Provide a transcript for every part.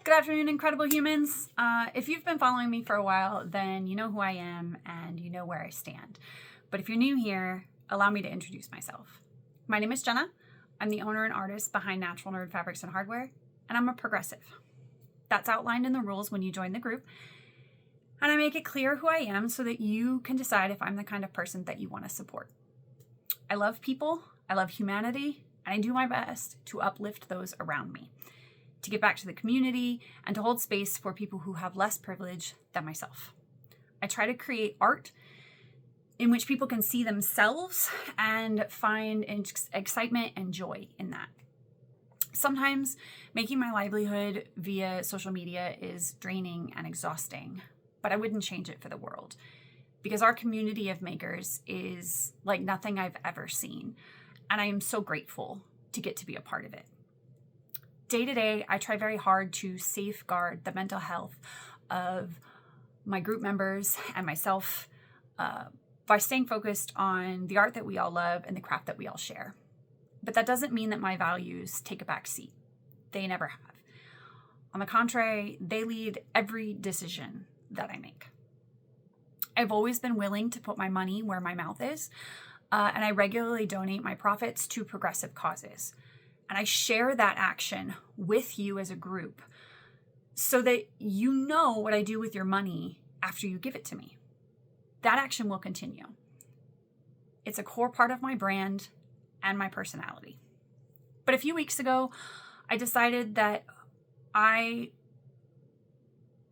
Good afternoon, incredible humans. If you've been following me for a while, then you know who I am and you know where I stand. But if you're new here, allow me to introduce myself. My name is Jenna. I'm the owner and artist behind Natural Nerd Fabrics and Hardware, and I'm a progressive. That's outlined in the rules when you join the group. And I make it clear who I am so that you can decide if I'm the kind of person that you want to support. I love people, I love humanity, and I do my best to uplift those around me, to give back to the community, and to hold space for people who have less privilege than myself. I try to create art in which people can see themselves and find excitement and joy in that. Sometimes making my livelihood via social media is draining and exhausting, but I wouldn't change it for the world, because our community of makers is like nothing I've ever seen, and I am so grateful to get to be a part of it. Day to day, I try very hard to safeguard the mental health of my group members and myself by staying focused on the art that we all love and the craft that we all share. But that doesn't mean that my values take a back seat. They never have. On the contrary, they lead every decision that I make. I've always been willing to put my money where my mouth is, and I regularly donate my profits to progressive causes. And I share that action with you as a group so that you know what I do with your money after you give it to me. That action will continue. It's a core part of my brand and my personality. But a few weeks ago, I decided that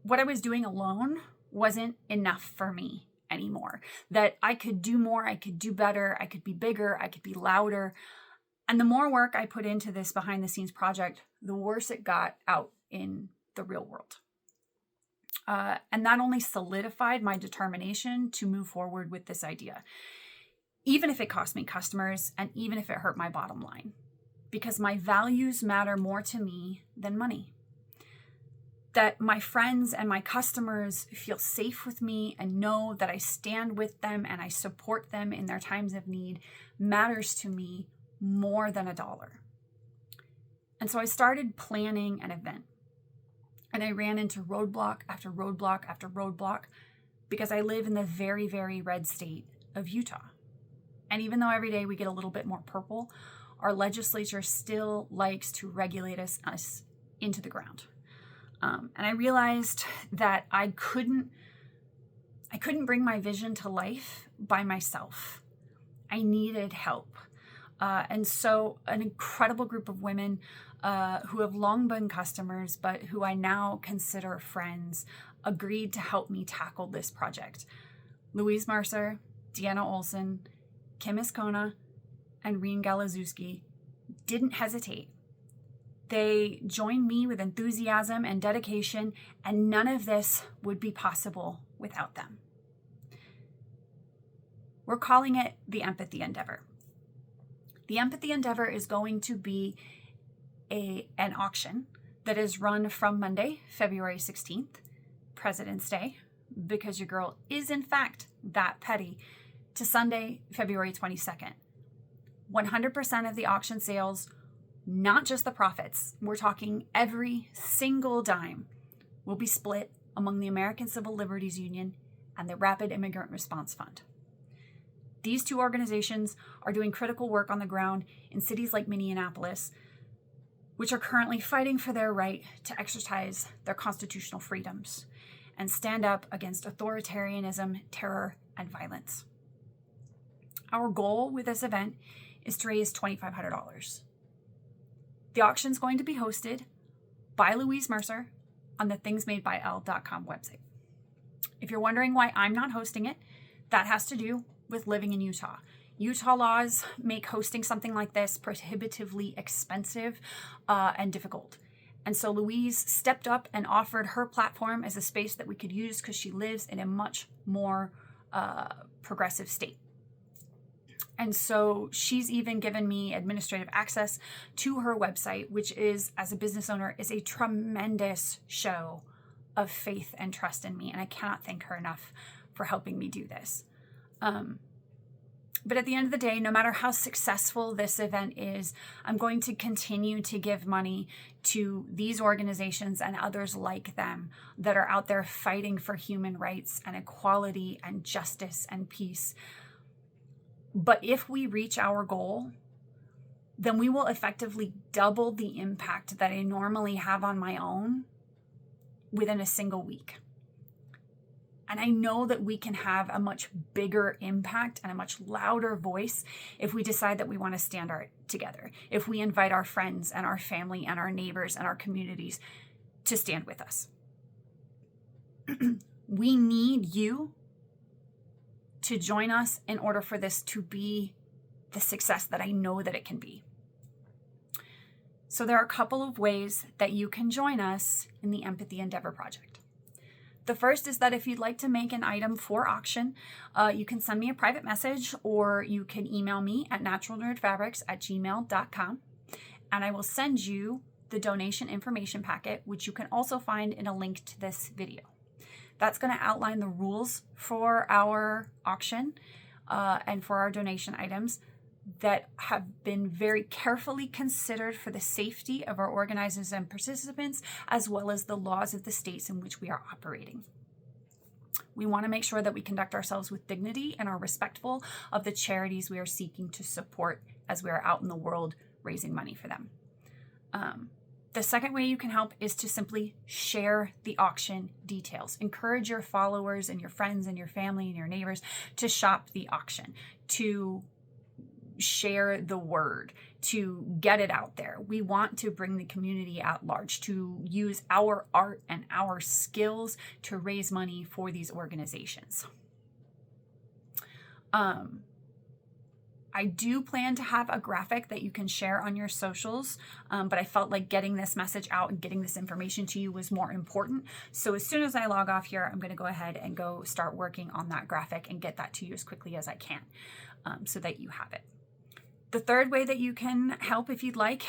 what I was doing alone wasn't enough for me anymore. That I could do more, I could do better, I could be bigger, I could be louder. And the more work I put into this behind the scenes project, the worse it got out in the real world. And that only solidified my determination to move forward with this idea, even if it cost me customers and even if it hurt my bottom line, because my values matter more to me than money. That my friends and my customers feel safe with me and know that I stand with them and I support them in their times of need matters to me more than $1. And so I started planning an event, and I ran into roadblock after roadblock after roadblock because I live in the very, very red state of Utah. And even though every day we get a little bit more purple, our legislature still likes to regulate us into the ground. And I realized that I couldn't bring my vision to life by myself. I needed help. And so an incredible group of women who have long been customers, but who I now consider friends, agreed to help me tackle this project. Louise Mercer, Deanna Olson, Kim Iskona, and Reen Galazewski didn't hesitate. They joined me with enthusiasm and dedication, and none of this would be possible without them. We're calling it the Empathy Endeavor. The Empathy Endeavor is going to be an auction that is run from Monday, February 16th, President's Day, because your girl is in fact that petty, to Sunday, February 22nd. 100% of the auction sales, not just the profits, we're talking every single dime, will be split among the American Civil Liberties Union and the Rapid Immigrant Response Fund. These two organizations are doing critical work on the ground in cities like Minneapolis, which are currently fighting for their right to exercise their constitutional freedoms and stand up against authoritarianism, terror, and violence. Our goal with this event is to raise $2,500. The auction is going to be hosted by Louise Mercer on the thingsmadebyl.com website. If you're wondering why I'm not hosting it, that has to do with living in Utah. Utah laws make hosting something like this prohibitively expensive and difficult. And so Louise stepped up and offered her platform as a space that we could use because she lives in a much more progressive state. And so she's even given me administrative access to her website, which is, as a business owner, is a tremendous show of faith and trust in me. And I cannot thank her enough for helping me do this. But at the end of the day, no matter how successful this event is, I'm going to continue to give money to these organizations and others like them that are out there fighting for human rights and equality and justice and peace. But if we reach our goal, then we will effectively double the impact that I normally have on my own within a single week. And I know that we can have a much bigger impact and a much louder voice if we decide that we want to stand together, if we invite our friends and our family and our neighbors and our communities to stand with us. We need you to join us in order for this to be the success that I know that it can be. So there are a couple of ways that you can join us in the Empathy Endeavor Project. The first is that if you'd like to make an item for auction, you can send me a private message or you can email me at naturalnerdfabrics@gmail.com, and I will send you the donation information packet, which you can also find in a link to this video. That's going to outline the rules for our auction and for our donation items that have been very carefully considered for the safety of our organizers and participants, as well as the laws of the states in which we are operating. We want to make sure that we conduct ourselves with dignity and are respectful of the charities we are seeking to support as we are out in the world raising money for them. The second way you can help is to simply share the auction details. Encourage your followers and your friends and your family and your neighbors to shop the auction, to share the word, to get it out there. We want to bring the community at large, to use our art and our skills to raise money for these organizations. I do plan to have a graphic that you can share on your socials, but I felt like getting this message out and getting this information to you was more important. So as soon as I log off here, I'm going to go ahead and go start working on that graphic and get that to you as quickly as I can, so that you have it. The third way that you can help, if you'd like,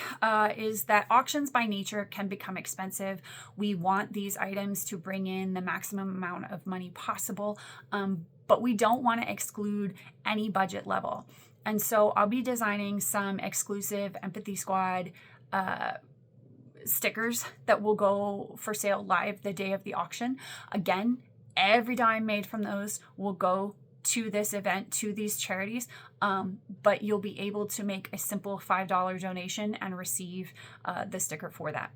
is that auctions by nature can become expensive. We want these items to bring in the maximum amount of money possible, but we don't want to exclude any budget level. And so I'll be designing some exclusive Empathy Squad stickers that will go for sale live the day of the auction. Again, every dime made from those will go to this event, to these charities, but you'll be able to make a simple $5 donation and receive the sticker for that.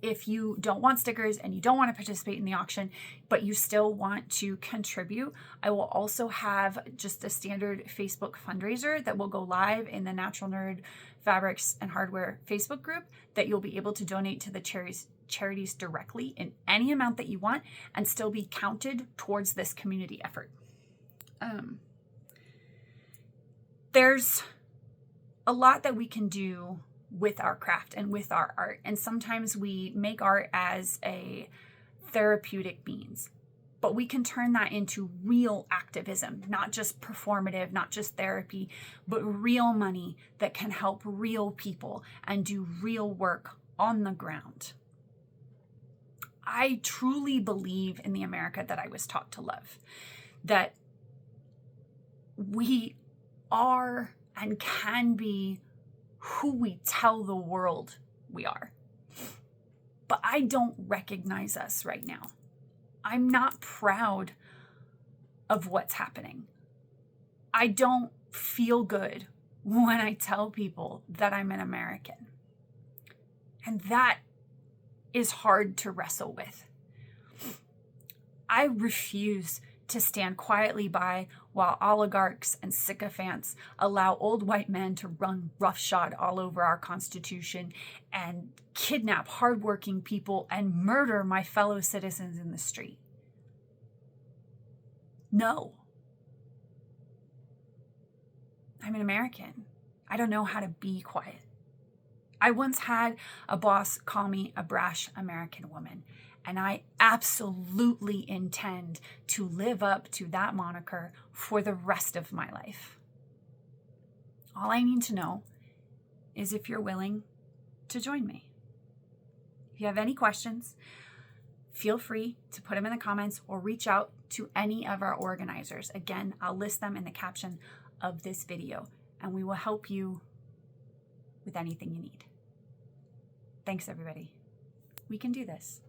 If you don't want stickers and you don't want to participate in the auction, but you still want to contribute, I will also have just a standard Facebook fundraiser that will go live in the Natural Nerd Fabrics and Hardware Facebook group that you'll be able to donate to the charities directly in any amount that you want and still be counted towards this community effort. There's a lot that we can do with our craft and with our art. And sometimes we make art as a therapeutic means, but we can turn that into real activism, not just performative, not just therapy, but real money that can help real people and do real work on the ground. I truly believe in the America that I was taught to love, that we are and can be who we tell the world we are. But I don't recognize us right now. I'm not proud of what's happening. I don't feel good when I tell people that I'm an American. And that is hard to wrestle with. I refuse to stand quietly by while oligarchs and sycophants allow old white men to run roughshod all over our Constitution and kidnap hardworking people and murder my fellow citizens in the street. No. I'm an American. I don't know how to be quiet. I once had a boss call me a brash American woman, and I absolutely intend to live up to that moniker for the rest of my life. All I need to know is if you're willing to join me. If you have any questions, feel free to put them in the comments or reach out to any of our organizers. Again, I'll list them in the caption of this video, and we will help you with anything you need. Thanks, everybody. We can do this.